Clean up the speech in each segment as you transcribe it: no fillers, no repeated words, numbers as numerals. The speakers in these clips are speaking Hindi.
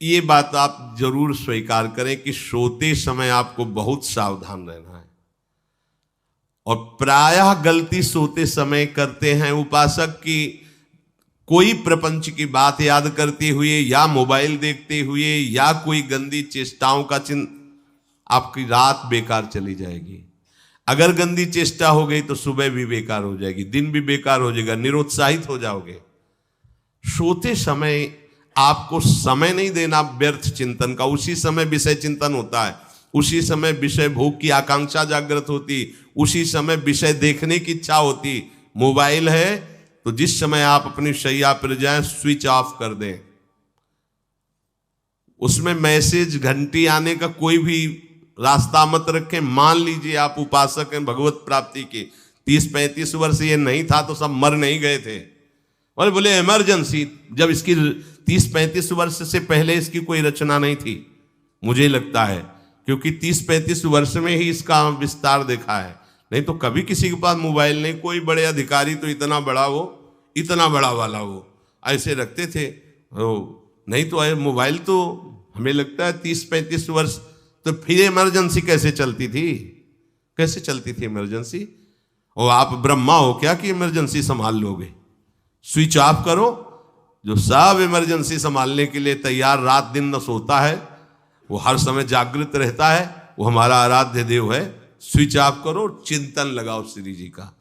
ये बात आप जरूर स्वीकार करें कि सोते समय आपको बहुत सावधान रहना है। और प्रायः गलती सोते समय करते हैं उपासक की, कोई प्रपंच की बात याद करते हुए या मोबाइल देखते हुए या कोई गंदी चेष्टाओं का आपकी रात बेकार चली जाएगी। अगर गंदी चेष्टा हो गई तो सुबह भी बेकार हो जाएगी, दिन भी बेकार हो जाएगा, निरुत्साहित हो जाओगे। सोते समय आपको समय नहीं देना व्यर्थ चिंतन का। उसी समय विषय चिंतन होता है, उसी समय विषय भोग की आकांक्षा जागृत होती, उसी समय विषय देखने की इच्छा होती। मोबाइल है तो जिस समय आप अपनी शैया पर जाएं स्विच ऑफ कर दें। उसमें मैसेज घंटी आने का कोई भी रास्ता मत रखें। मान लीजिए आप उपासक हैं भगवत प्राप्ति के, 30-35 वर्ष ये नहीं था तो सब मर नहीं गए थे। और बोले इमरजेंसी, जब इसकी 30-35 वर्ष से पहले इसकी कोई रचना नहीं थी, मुझे लगता है, क्योंकि 30-35 वर्ष में ही इसका विस्तार देखा है। नहीं तो कभी किसी के पास मोबाइल नहीं। कोई बड़े अधिकारी तो इतना बड़ा वो, इतना बड़ा वाला वो ऐसे रखते थे। नहीं तो मोबाइल तो हमें लगता है 30-35 वर्ष। तो फिर इमरजेंसी कैसे चलती थी? कैसे चलती थी इमरजेंसी? और आप ब्रह्मा हो क्या कि इमरजेंसी संभाल लोगे? स्विच ऑफ करो। जो सब इमरजेंसी संभालने के लिए तैयार, रात दिन न सोता है, वो हर समय जागृत रहता है, वो हमारा आराध्य देव है। स्विच ऑफ करो, चिंतन लगाओ श्री जी का।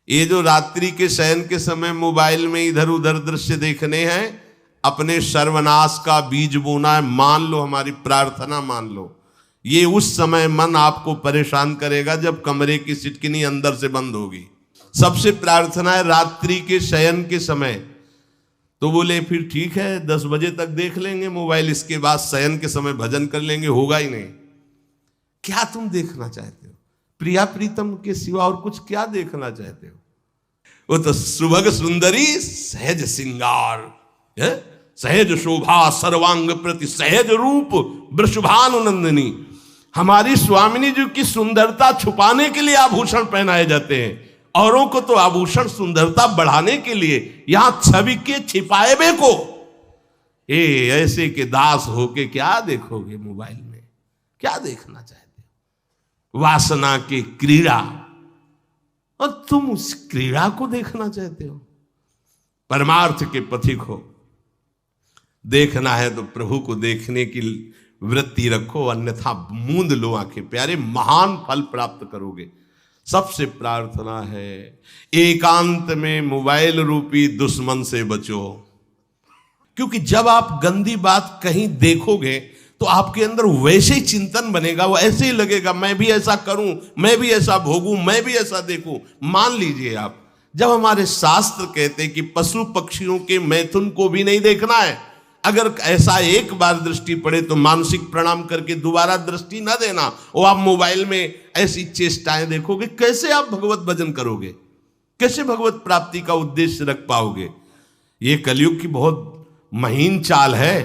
ये जो रात्रि के शयन के समय मोबाइल में इधर उधर दृश्य देखने हैं, अपने सर्वनाश का बीज बोना है। मान लो, हमारी प्रार्थना मान लो, ये उस समय मन आपको परेशान करेगा जब कमरे की सिटकिनी अंदर से बंद होगी। सबसे प्रार्थना है रात्रि के शयन के समय। तो बोले फिर ठीक है 10 बजे तक देख लेंगे मोबाइल, इसके बाद शयन के समय भजन कर लेंगे। होगा ही नहीं। क्या तुम देखना चाहते हो? प्रिया प्रीतम के सिवा और कुछ क्या देखना चाहते हो? वो तो सुभग सुंदरी सहज सिंगार, सहज शोभा सर्वांग प्रति सहज रूप वृषभानुनंदिनी। हमारी स्वामिनी जी की सुंदरता छुपाने के लिए आभूषण पहनाए जाते हैं, औरों को तो आभूषण सुंदरता बढ़ाने के लिए। यहां छवि के छिपाए बे को ऐसे के दास होके क्या देखोगे मोबाइल में? क्या देखना चाहते हो? वासना की क्रीड़ा, और तुम उस क्रीड़ा को देखना चाहते हो? परमार्थ के पथिक हो। देखना है तो प्रभु को देखने की वृत्ति रखो, अन्यथा मूंद लो आंखें। प्यारे, महान फल प्राप्त करोगे। सबसे प्रार्थना है एकांत में मोबाइल रूपी दुश्मन से बचो। क्योंकि जब आप गंदी बात कहीं देखोगे तो आपके अंदर वैसे ही चिंतन बनेगा, वो ऐसे ही लगेगा मैं भी ऐसा करूं, मैं भी ऐसा भोगूं, मैं भी ऐसा देखूं। मान लीजिए आप, जब हमारे शास्त्र कहते हैं कि पशु पक्षियों के मैथुन को भी नहीं देखना है, अगर ऐसा एक बार दृष्टि पड़े तो मानसिक प्रणाम करके दोबारा दृष्टि न देना। और आप मोबाइल में ऐसी चेष्टाएं देखोगे, कैसे आप भगवत भजन करोगे? कैसे भगवत प्राप्ति का उद्देश्य रख पाओगे? ये कलयुग की बहुत महीन चाल है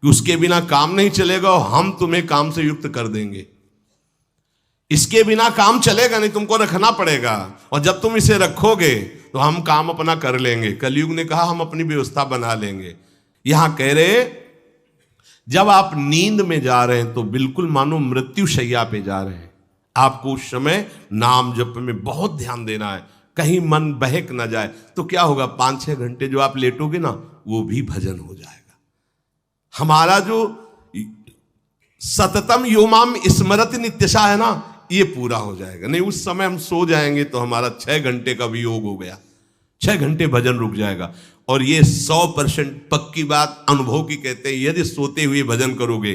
कि उसके बिना काम नहीं चलेगा और हम तुम्हें काम से युक्त कर देंगे। इसके बिना काम चलेगा नहीं, तुमको रखना पड़ेगा। और जब तुम इसे रखोगे तो हम काम अपना कर लेंगे। कलयुग ने कहा हम अपनी व्यवस्था बना लेंगे। यहां कह रहे जब आप नींद में जा रहे हैं तो बिल्कुल मानो मृत्यु शैया पे जा रहे हैं। आपको उस समय नाम जप में बहुत ध्यान देना है, कहीं मन बहक ना जाए। तो क्या होगा, 5-6 घंटे जो आप लेटोगे ना, वो भी भजन हो जाएगा। हमारा जो सततम योमाम स्मरति नित्यशा है ना, ये पूरा हो जाएगा। नहीं, उस समय हम सो जाएंगे तो हमारा 6 घंटे का वियोग हो गया, 6 घंटे भजन रुक जाएगा। और ये 100% पक्की बात अनुभव की कहते हैं, यदि सोते हुए भजन करोगे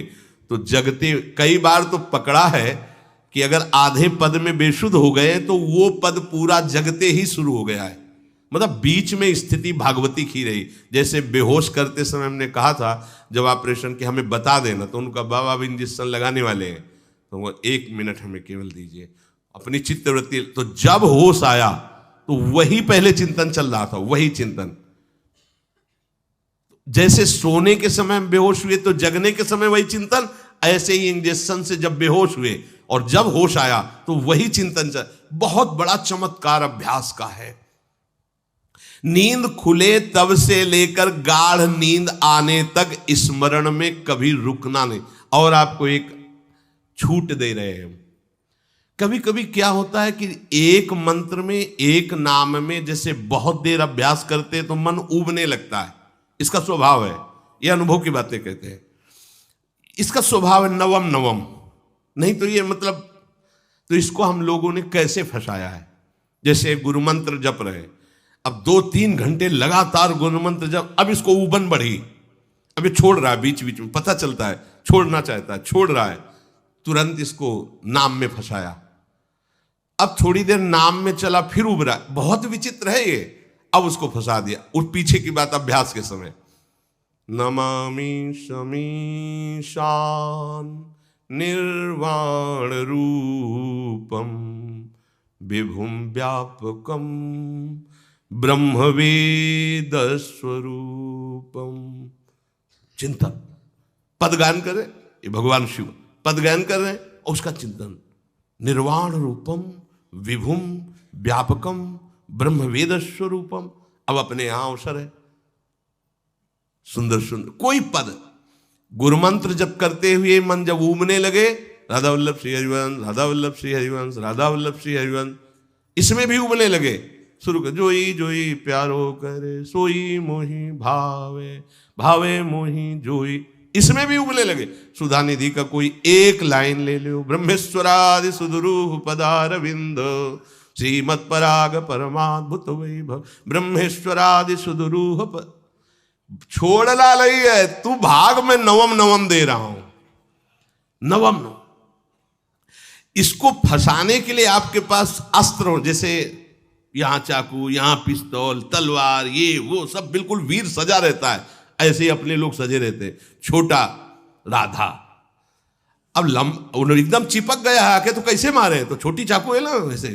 तो जगते। कई बार तो पकड़ा है कि अगर आधे पद में बेशुद्ध हो गए तो वो पद पूरा जगते ही शुरू हो गया है। मतलब बीच में स्थिति भागवती की रही। जैसे बेहोश करते समय हमने कहा था जब ऑपरेशन के हमें बता देना, तो उनका बाबा अब इंजेक्शन लगाने वाले हैं तो वो 1 मिनट हमें केवल दीजिए, अपनी चित्तवृत्ति। तो जब होश आया तो वही पहले चिंतन चल रहा था, वही चिंतन। जैसे सोने के समय बेहोश हुए तो जगने के समय वही चिंतन, ऐसे ही इंजेक्शन से जब बेहोश हुए और जब होश आया तो वही चिंतन चल। बहुत बड़ा चमत्कार अभ्यास का है। नींद खुले तब से लेकर गाढ़ नींद आने तक स्मरण में कभी रुकना नहीं। और आपको एक छूट दे रहे हैं। कभी कभी क्या होता है कि एक मंत्र में, एक नाम में जैसे बहुत देर अभ्यास करते हैं तो मन उबने लगता है। इसका स्वभाव है, ये अनुभव की बातें कहते हैं। इसका स्वभाव है नवम नवम, नहीं तो ये मतलब, तो इसको हम लोगों ने कैसे फंसाया है। जैसे गुरु मंत्र जप रहे, अब 2-3 घंटे लगातार गुरु मंत्र जप, अब इसको उबन बढ़ी, अब ये छोड़ रहा है, बीच बीच में पता चलता है छोड़ना चाहता है, छोड़ रहा है, तुरंत इसको नाम में फंसाया। अब थोड़ी देर नाम में चला, फिर उब रहा है, बहुत विचित्र है ये, अब उसको फंसा दिया। और पीछे की बात अभ्यास के समय, नमामि शमीशान निर्वाण रूपम विभुम व्यापकम ब्रह्मवेद स्वरूपम। चिंतन, पद गायन कर रहे, ये भगवान शिव पद गायन कर रहे हैं और उसका चिंतन, निर्वाण रूपम विभुम व्यापकम ब्रह्मवेद स्वरूपम। अब अपने यहां अवसर है, सुंदर सुंदर कोई पद गुरु मंत्र जब करते हुए मन जब उबने लगे, राधा वल्लभ श्री हरिवंश, राधा वल्लभ श्री हरिवंश, राधा वल्लभ श्री हरिवंश, इसमें भी उबने लगे, शुरू कर, जोई जोई प्यारो करे सोई मोही भावे, भावे मोही जोई, इसमें भी उबने लगे। सुधा निधि का कोई एक लाइन ले लो, ब्रह्मेश्वरादि सुदुरूह पदारविंद श्रीमत् पराग परमाद्भुत वैभव, ब्रह्मेश्वरादि सुदुरूह छोड़ना नहीं है, तू भाग में नवम नवम दे रहा हूं, नवम नवम। इसको फंसाने के लिए आपके पास अस्त्र हो, जैसे यहां चाकू, यहां पिस्तौल, तलवार, ये वो सब बिल्कुल वीर सजा रहता है, ऐसे ही अपने लोग सजे रहते। छोटा राधा, अब एकदम चिपक गया है आके, तो कैसे मारे, तो छोटी चाकू है ना वैसे,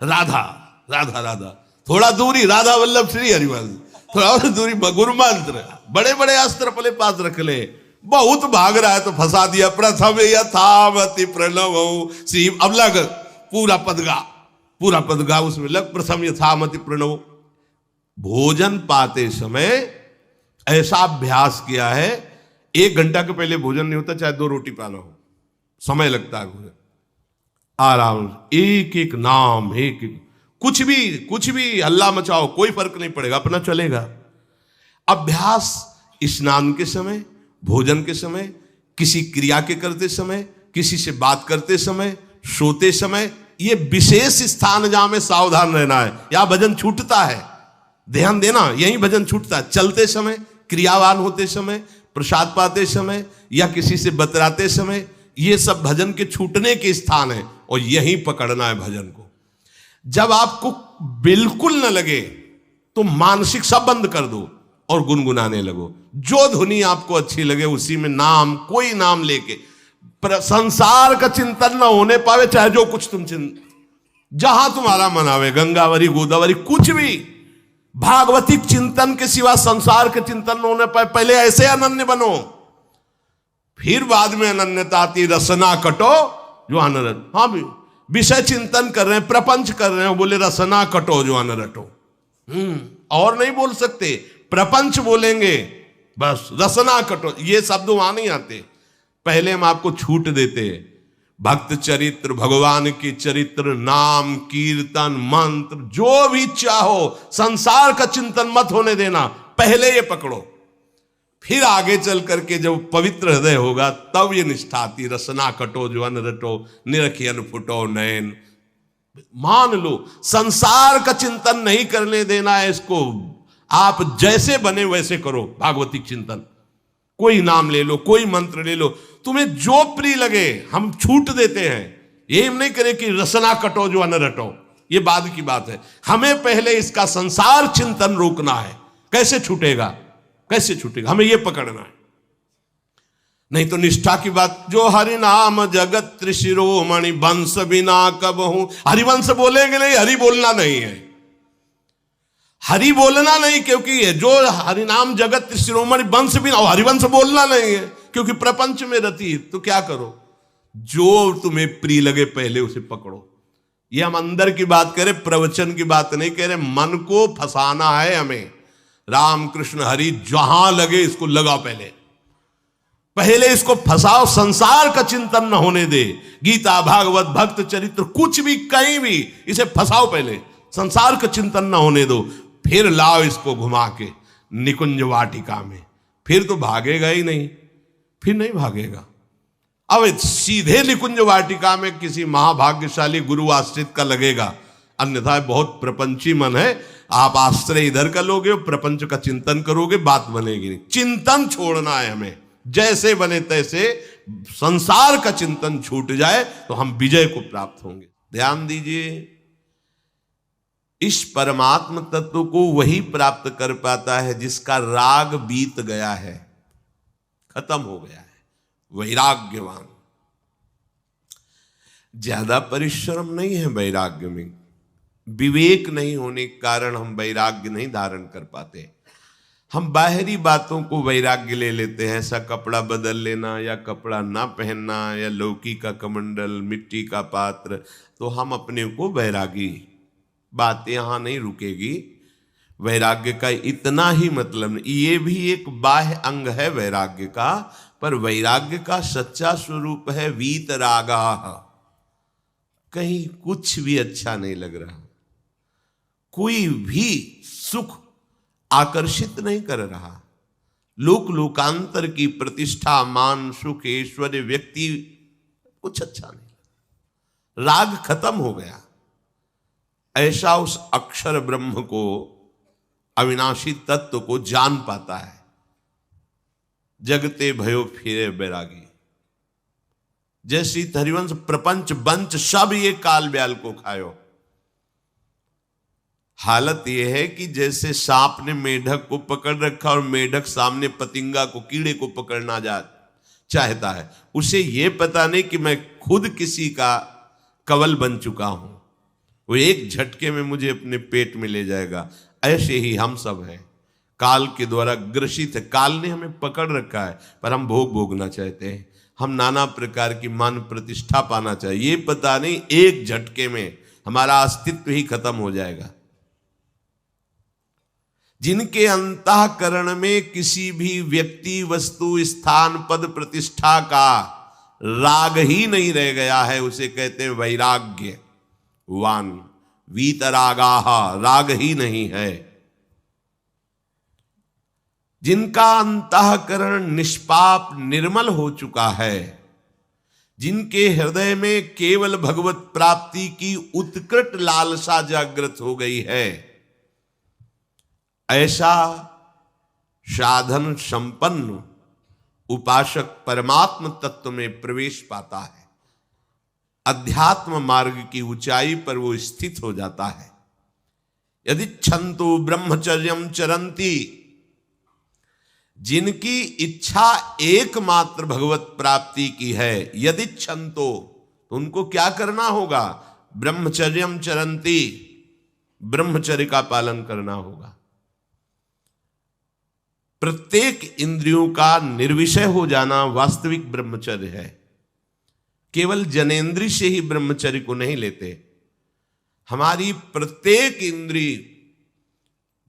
राधा राधा राधा, थोड़ा दूरी राधा वल्लभ श्री हरिवंश, थोड़ा और दूरी गुरु मंत्र, बड़े बड़े अस्त्र अपने पास रख ले, बहुत भाग रहा है तो फंसा दिया। प्रथम यथावति प्रणव श्री, अब लग पूरा पद गा, पूरा पद गा, उसमें लग प्रथम यथामति प्रणव। भोजन पाते समय ऐसा अभ्यास किया है, 1 घंटा के पहले भोजन नहीं होता, चाहे 2 रोटी पाना हो, समय लगता है भोजन, आराम, एक एक नाम, एक एक, कुछ भी हल्ला मचाओ, कोई फर्क नहीं पड़ेगा, अपना चलेगा। अभ्यास स्नान के समय, भोजन के समय, किसी क्रिया के करते समय, किसी से बात करते समय, सोते समय, ये विशेष स्थान जहां में सावधान रहना है। यहां भजन छूटता है, ध्यान देना, यही भजन छूटता है। चलते समय, क्रियावान होते समय, प्रसाद पाते समय या किसी से बतराते समय, ये सब भजन के छूटने के स्थान है और यही पकड़ना है भजन को। जब आपको बिल्कुल न लगे तो मानसिक सब बंद कर दो और गुनगुनाने लगो, जो धुनी आपको अच्छी लगे उसी में नाम, कोई नाम लेके, संसार का चिंतन न होने पावे, चाहे जो कुछ तुम जहां तुम्हारा मन आवे, गंगावरी गोदावरी, कुछ भी, भागवतिक चिंतन के सिवा संसार के चिंतन न होने पाए। पहले ऐसे अनन्य बनो, फिर बाद में अनन्यता आती, रसना कटो जो अनरट। हाँ भी विषय चिंतन कर रहे हैं, प्रपंच कर रहे हैं, बोले रसना कटो जो अनरटो, और नहीं बोल सकते, प्रपंच बोलेंगे बस, रसना कटो, ये शब्द वहां नहीं आते। पहले हम आपको छूट देते, भक्त चरित्र, भगवान की चरित्र, नाम, कीर्तन, मंत्र, जो भी चाहो, संसार का चिंतन मत होने देना, पहले ये पकड़ो, फिर आगे चल करके जब पवित्र हृदय होगा तब ये निष्ठा आती, रसना कटो जो अन रटो, निरखियन फुटो नयन। मान लो संसार का चिंतन नहीं करने देना है इसको, आप जैसे बने वैसे करो भागवतिक चिंतन, कोई नाम ले लो, कोई मंत्र ले लो, तुम्हें जो प्रिय लगे, हम छूट देते हैं। ये हम नहीं करें कि रसना कटो जो अन रटो, ये बाद की बात है, हमें पहले इसका संसार चिंतन रोकना है। कैसे छूटेगा, कैसे छूटेगा, हमें यह पकड़ना है, नहीं तो निष्ठा की बात। जो हरि नाम जगत त्रिशिरोमणि वंश बिना कब हूं, हरिवंश बोलेंगे नहीं, हरि बोलना नहीं है, हरि बोलना नहीं, क्योंकि जो हरि नाम जगत त्रिशिरोमणि वंश बिना, हरिवंश बोलना नहीं है क्योंकि प्रपंच में रति। तो क्या करो, जो तुम्हें प्रिय लगे पहले उसे पकड़ो। ये हम अंदर की बात करें, प्रवचन की बात नहीं कह रहे। मन को फंसाना है हमें। राम कृष्ण हरि जहां लगे इसको लगा, पहले इसको फंसाओ, संसार का चिंतन न होने दे। गीता भागवत भक्त चरित्र कुछ भी कहीं भी इसे फंसाओ, पहले संसार का चिंतन न होने दो, फिर लाओ इसको घुमा के निकुंज वाटिका में। फिर तो भागेगा ही नहीं, फिर नहीं भागेगा। अब सीधे निकुंज वाटिका में किसी महाभाग्यशाली गुरु आश्रित का लगेगा, अन्यथा बहुत प्रपंची मन है। आप आश्रय इधर का लोगे, प्रपंच का चिंतन करोगे, बात बनेगी नहीं। चिंतन छोड़ना है हमें, जैसे बने तैसे संसार का चिंतन छूट जाए तो हम विजय को प्राप्त होंगे। ध्यान दीजिए, इस परमात्म तत्व को वही प्राप्त कर पाता है जिसका राग बीत गया है, खत्म हो गया है, वैराग्यवान। ज्यादा परिश्रम नहीं है वैराग्य में, विवेक नहीं होने के कारण हम वैराग्य नहीं धारण कर पाते। हम बाहरी बातों को वैराग्य ले लेते हैं, ऐसा कपड़ा बदल लेना या कपड़ा ना पहनना या लौकी का कमंडल, मिट्टी का पात्र, तो हम अपने को वैरागी। बात यहां नहीं रुकेगी। वैराग्य का इतना ही मतलब नहीं, ये भी एक बाह्य अंग है वैराग्य का, पर वैराग्य का सच्चा स्वरूप है वीतरागा। कहीं कुछ भी अच्छा नहीं लग रहा, कोई भी सुख आकर्षित नहीं कर रहा, लोक लोकांतर की प्रतिष्ठा, मान, सुख, ऐश्वर्य, व्यक्ति, कुछ अच्छा नहीं, राग खत्म हो गया। ऐसा उस अक्षर ब्रह्म को, अविनाशी तत्व को जान पाता है। जगते भयो फिरे बैरागी। जैसी हरिवंश प्रपंच बंच सब ये काल ब्याल को खायो। हालत यह है कि जैसे सांप ने मेढक को पकड़ रखा और मेढक सामने पतिंगा को, कीड़े को पकड़ना चाहता है। उसे यह पता नहीं कि मैं खुद किसी का कवल बन चुका हूं, वो एक झटके में मुझे अपने पेट में ले जाएगा। ऐसे ही हम सब हैं, काल के द्वारा ग्रसित है। काल ने हमें पकड़ रखा है, पर हम भोग भोगना चाहते हैं। हम नाना प्रकार की मान प्रतिष्ठा पाना चाहिए, ये पता नहीं एक झटके में हमारा अस्तित्व ही खत्म हो जाएगा। जिनके अंतःकरण में किसी भी व्यक्ति, वस्तु, स्थान, पद, प्रतिष्ठा का राग ही नहीं रह गया है, उसे कहते हैं वैराग्यवान। वीतरागाः, राग ही नहीं है। जिनका अंतःकरण निष्पाप निर्मल हो चुका है, जिनके हृदय में केवल भगवत प्राप्ति की उत्कट लालसा जागृत हो गई है, ऐसा साधन संपन्न उपासक परमात्म तत्व में प्रवेश पाता है। अध्यात्म मार्ग की ऊंचाई पर वो स्थित हो जाता है। यदि छंतु ब्रह्मचर्यम चरंती, जिनकी इच्छा एकमात्र भगवत प्राप्ति की है, यदि छंतो, तो उनको क्या करना होगा? ब्रह्मचर्यम चरंती, ब्रह्मचर्य का पालन करना होगा। प्रत्येक इंद्रियों का निर्विषय हो जाना वास्तविक ब्रह्मचर्य है। केवल जनेंद्रिय से ही ब्रह्मचर्य को नहीं लेते। हमारी प्रत्येक इंद्रिय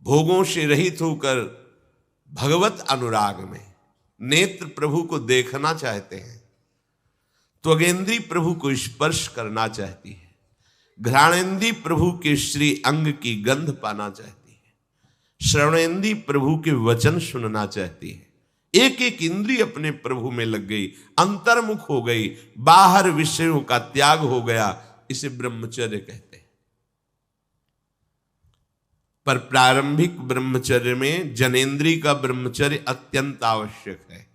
भोगों से रहित होकर भगवत अनुराग में, नेत्र प्रभु को देखना चाहते हैं, त्वगेंद्री प्रभु को स्पर्श करना चाहती है, घ्राणेंद्री प्रभु के श्री अंग की गंध पाना चाहती है, श्रवणेंद्री प्रभु के वचन सुनना चाहती है। एक एक इंद्रिय अपने प्रभु में लग गई, अंतर्मुख हो गई, बाहर विषयों का त्याग हो गया। इसे ब्रह्मचर्य कहते हैं। पर प्रारंभिक ब्रह्मचर्य में जनेंद्रिय का ब्रह्मचर्य अत्यंत आवश्यक है।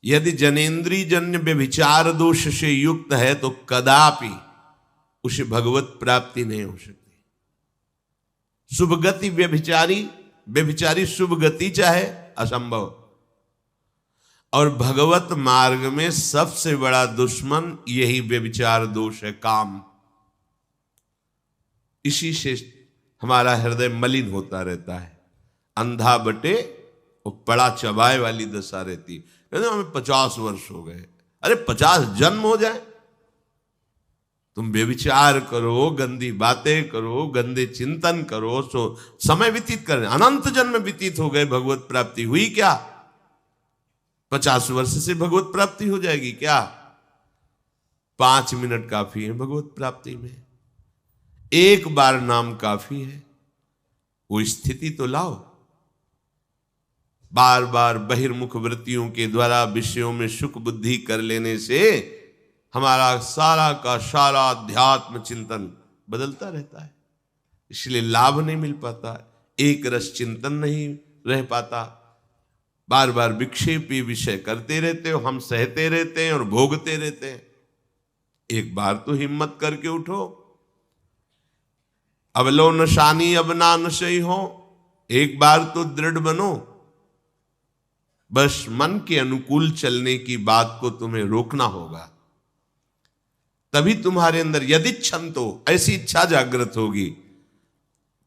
यदि जनेंद्रिय जन्य व्यभिचार दोष से युक्त है तो कदापि उसे भगवत प्राप्ति नहीं हो सकती। शुभ गति व्यभिचारी शुभ गति चाहे, असंभव। और भगवत मार्ग में सबसे बड़ा दुश्मन यही व्यभिचार दोष है, काम। इसी से हमारा हृदय मलिन होता रहता है, अंधा बटे और पड़ा चबाए वाली दशा रहती। कहते हमें 50 वर्ष हो गए। अरे 50 जन्म हो जाए तुम व्यभिचार करो, गंदी बातें करो, गंदे चिंतन करो, सो समय व्यतीत कर, अनंत जन्म व्यतीत हो गए, भगवत प्राप्ति हुई क्या? 50 वर्ष से भगवत प्राप्ति हो जाएगी क्या? 5 मिनट काफी है भगवत प्राप्ति में, एक बार नाम काफी है। वो स्थिति तो लाओ। बार बार बहिर्मुख वृत्तियों के द्वारा विषयों में सुख बुद्धि कर लेने से हमारा सारा का सारा अध्यात्म चिंतन बदलता रहता है, इसलिए लाभ नहीं मिल पाता, एक रस चिंतन नहीं रह पाता। बार बार विक्षेपी विषय करते रहते हो, हम सहते रहते हैं और भोगते रहते हैं। एक बार तो हिम्मत करके उठो, अब लो नशानी अब ना नशई हो, एक बार तो दृढ़ बनो। बस मन के अनुकूल चलने की बात को तुम्हें रोकना होगा, तभी तुम्हारे अंदर यदि क्षण तो ऐसी इच्छा जागृत होगी।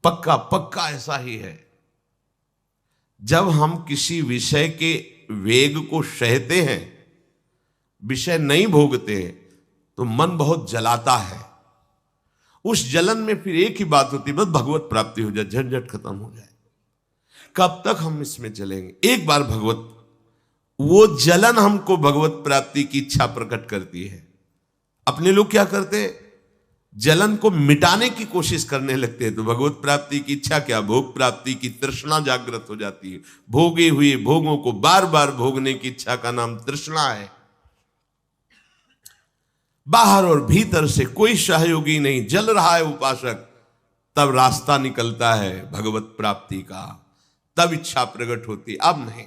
पक्का पक्का ऐसा ही है, जब हम किसी विषय के वेग को सहते हैं, विषय नहीं भोगते हैं, तो मन बहुत जलाता है। उस जलन में फिर एक ही बात होती है, बस भगवत प्राप्ति हो जाए, झंझट खत्म हो जाए। कब तक हम इसमें चलेंगे? एक बार भगवत, वो जलन हमको भगवत प्राप्ति की इच्छा प्रकट करती है। अपने लोग क्या करते, जलन को मिटाने की कोशिश करने लगते हैं, तो भगवत प्राप्ति की इच्छा क्या, भोग प्राप्ति की तृष्णा जागृत हो जाती है। भोगे हुए भोगों को बार बार भोगने की इच्छा का नाम तृष्णा है। बाहर और भीतर से कोई सहयोगी नहीं, जल रहा है उपासक, तब रास्ता निकलता है भगवत प्राप्ति का, तब इच्छा प्रकट होती। अब नहीं,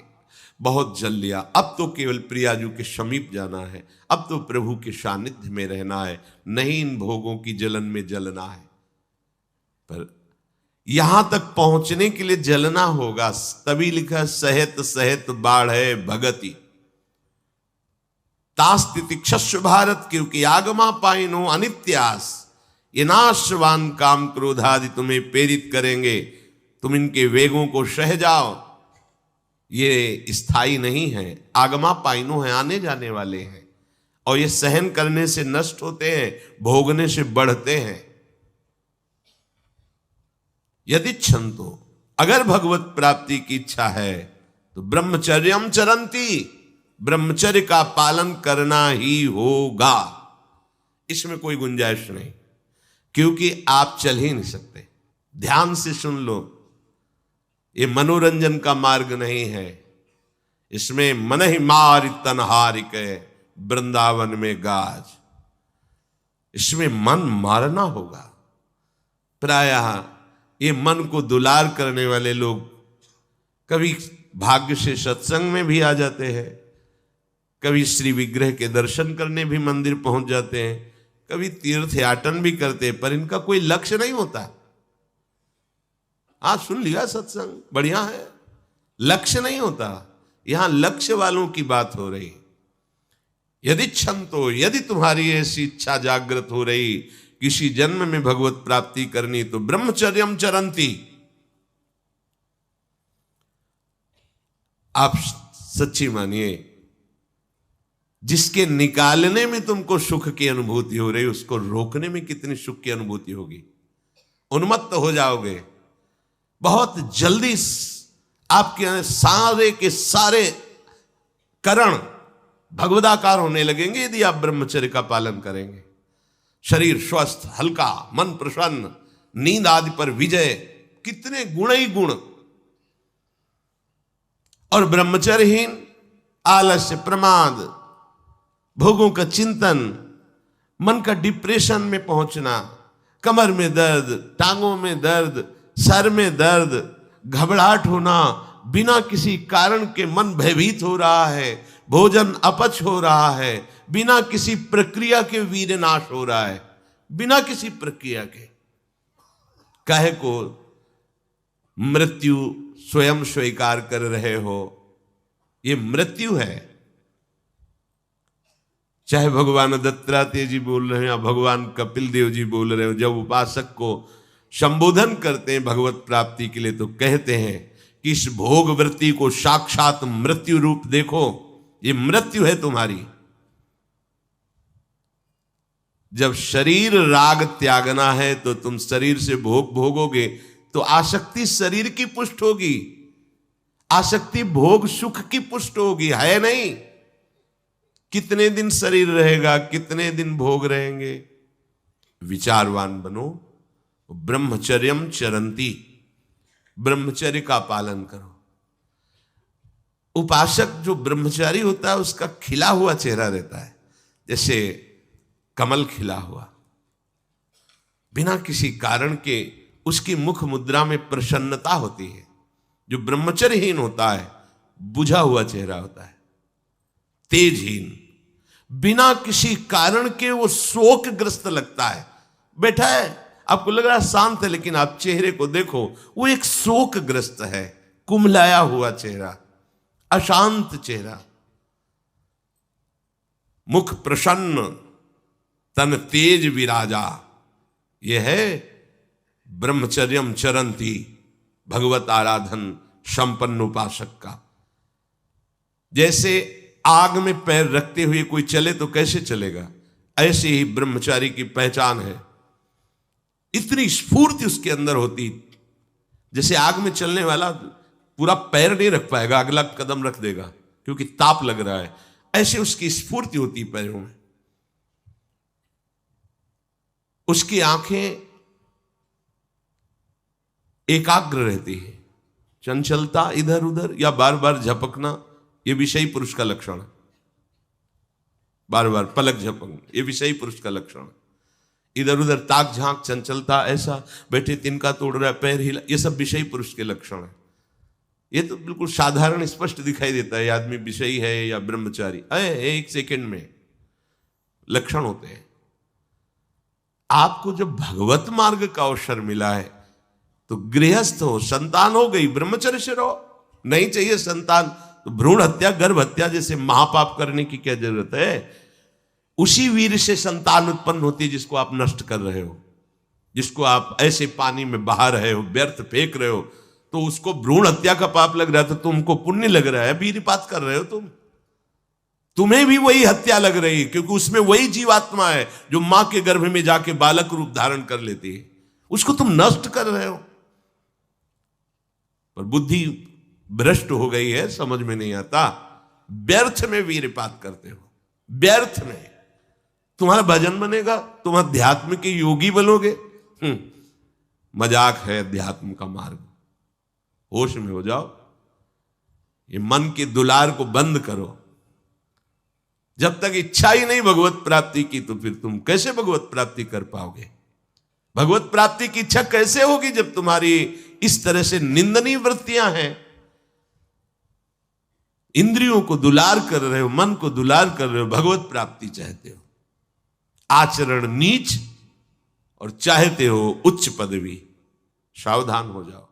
बहुत जल लिया, अब तो केवल प्रियाजू के समीप जाना है, अब तो प्रभु के सानिध्य में रहना है, नहीं इन भोगों की जलन में जलना है। पर यहां तक पहुंचने के लिए जलना होगा, तभी लिखा सहित सहित बाढ़ है भगति तास्तितिक्षस्व भारत, क्योंकि आगमा पाइनो अनित्यास, ये नाशवान काम क्रोधादि तुम्हें प्रेरित करेंगे, तुम इनके वेगों को सह जाओ, ये स्थायी नहीं है। आगमा पाइनो है, आने जाने वाले हैं, और ये सहन करने से नष्ट होते हैं, भोगने से बढ़ते हैं। यदि क्षंतो, अगर भगवत प्राप्ति की इच्छा है तो ब्रह्मचर्यम चरंती, ब्रह्मचर्य का पालन करना ही होगा, इसमें कोई गुंजाइश नहीं, क्योंकि आप चल ही नहीं सकते। ध्यान से सुन लो, ये मनोरंजन का मार्ग नहीं है, इसमें मन ही मार तनहारिक वृंदावन में गाज, इसमें मन मारना होगा। प्रायः ये मन को दुलार करने वाले लोग कभी भाग्य से सत्संग में भी आ जाते हैं, कभी श्री विग्रह के दर्शन करने भी मंदिर पहुंच जाते हैं, कभी तीर्थ याटन भी करते हैं, पर इनका कोई लक्ष्य नहीं होता। आज सुन लिया सत्संग, बढ़िया है, लक्ष्य नहीं होता। यहां लक्ष्य वालों की बात हो रही। यदि क्षण तो, यदि तुम्हारी ऐसी इच्छा जागृत हो रही किसी जन्म में भगवत प्राप्ति करनी, तो ब्रह्मचर्यम चरंती, आप सच्ची मानिए, जिसके निकालने में तुमको सुख की अनुभूति हो रही, उसको रोकने में कितनी सुख की अनुभूति होगी। उन्मत्त हो जाओगे, बहुत जल्दी आपके सारे के सारे करण भगवदाकार होने लगेंगे यदि आप ब्रह्मचर्य का पालन करेंगे। शरीर स्वस्थ, हल्का, मन प्रसन्न, नींद आदि पर विजय, कितने गुण ही गुण। और ब्रह्मचर्यहीन आलस्य, प्रमाद, भोगों का चिंतन, मन का डिप्रेशन में पहुंचना, कमर में दर्द, टांगों में दर्द, सर में दर्द, घबराहट होना, बिना किसी कारण के मन भयभीत हो रहा है, भोजन अपच हो रहा है, बिना किसी प्रक्रिया के वीर नाश हो रहा है, बिना किसी प्रक्रिया के। काहे को मृत्यु स्वयं स्वीकार कर रहे हो, ये मृत्यु है। चाहे भगवान दत्तात्रेय जी बोल रहे हैं या भगवान कपिल देव जी बोल रहे हो, जब उपासक को संबोधन करते हैं भगवत प्राप्ति के लिए, तो कहते हैं कि इस भोग वृत्ति को साक्षात मृत्यु रूप देखो, ये मृत्यु है तुम्हारी। जब शरीर राग त्यागना है तो तुम शरीर से भोग भोगोगे तो आसक्ति शरीर की पुष्ट होगी, आसक्ति भोग सुख की पुष्ट होगी, है नहीं। कितने दिन शरीर रहेगा, कितने दिन भोग रहेंगे। विचारवान बनो, ब्रह्मचर्यम चरंती, ब्रह्मचर्य का पालन करो। उपासक जो ब्रह्मचारी होता है उसका खिला हुआ चेहरा रहता है, जैसे कमल खिला हुआ, बिना किसी कारण के उसकी मुख मुद्रा में प्रसन्नता होती है। जो ब्रह्मचर्यहीन होता है बुझा हुआ चेहरा होता है, तेजहीन, बिना किसी कारण के वो शोकग्रस्त लगता है। बैठा है, आपको लग रहा है शांत है, लेकिन आप चेहरे को देखो, वो एक शोकग्रस्त है, कुम्हलाया हुआ चेहरा, अशांत चेहरा। मुख प्रसन्न, तन तेज विराजा, यह है ब्रह्मचर्यम चरंती, भगवत आराधन संपन्न उपासक का। जैसे आग में पैर रखते हुए कोई चले तो कैसे चलेगा, ऐसे ही ब्रह्मचारी की पहचान है। इतनी स्फूर्ति उसके अंदर होती, जैसे आग में चलने वाला पूरा पैर नहीं रख पाएगा, अगला कदम रख देगा क्योंकि ताप लग रहा है, ऐसे उसकी स्फूर्ति होती पैरों में। उसकी आंखें एकाग्र रहती है, चंचलता इधर उधर या बार बार झपकना, यह विषयी पुरुष का लक्षण है। बार बार पलक झपकना, यह विषयी पुरुष का लक्षण है। इधर उधर ताक झांक, चंचलता, ऐसा बैठे तिनका तोड़ रहा है, पैर हिला, ये सब विषयी पुरुष के लक्षण है। ये तो बिल्कुल साधारण स्पष्ट दिखाई देता है आदमी विषयी है या ब्रह्मचारी, एक सेकंड में लक्षण होते हैं। आपको जब भगवत मार्ग का अवसर मिला है तो गृहस्थ हो, संतान हो गई, ब्रह्मचर्य से रहो। नहीं चाहिए संतान तो भ्रूण हत्या, गर्भ हत्या जैसे महापाप करने की क्या जरूरत है। उसी वीर से संतान उत्पन्न होती है जिसको आप नष्ट कर रहे हो, जिसको आप ऐसे पानी में बहा रहे हो, व्यर्थ फेंक रहे हो, तो उसको भ्रूण हत्या का पाप लग रहा है, तो तुमको पुण्य लग रहा है, वीरपात कर रहे हो तुम्हें भी वही हत्या लग रही है, क्योंकि उसमें वही जीवात्मा है जो मां के गर्भ में जाके बालक रूप धारण कर लेती है, उसको तुम नष्ट कर रहे हो। पर बुद्धि भ्रष्ट हो गई है, समझ में नहीं आता, व्यर्थ में वीरपात करते हो, व्यर्थ में। तुम्हारा भजन बनेगा, तुम अध्यात्म के योगी बनोगे, मजाक है अध्यात्म का मार्ग। होश में हो जाओ, ये मन के दुलार को बंद करो। जब तक इच्छा ही नहीं भगवत प्राप्ति की, तो फिर तुम कैसे भगवत प्राप्ति कर पाओगे। भगवत प्राप्ति की इच्छा कैसे होगी जब तुम्हारी इस तरह से निंदनीय वृत्तियां हैं। इंद्रियों को दुलार कर रहे हो, मन को दुलार कर रहे हो, भगवत प्राप्ति चाहते हो, आचरण नीच और चाहते हो उच्च पदवी। सावधान हो जाओ।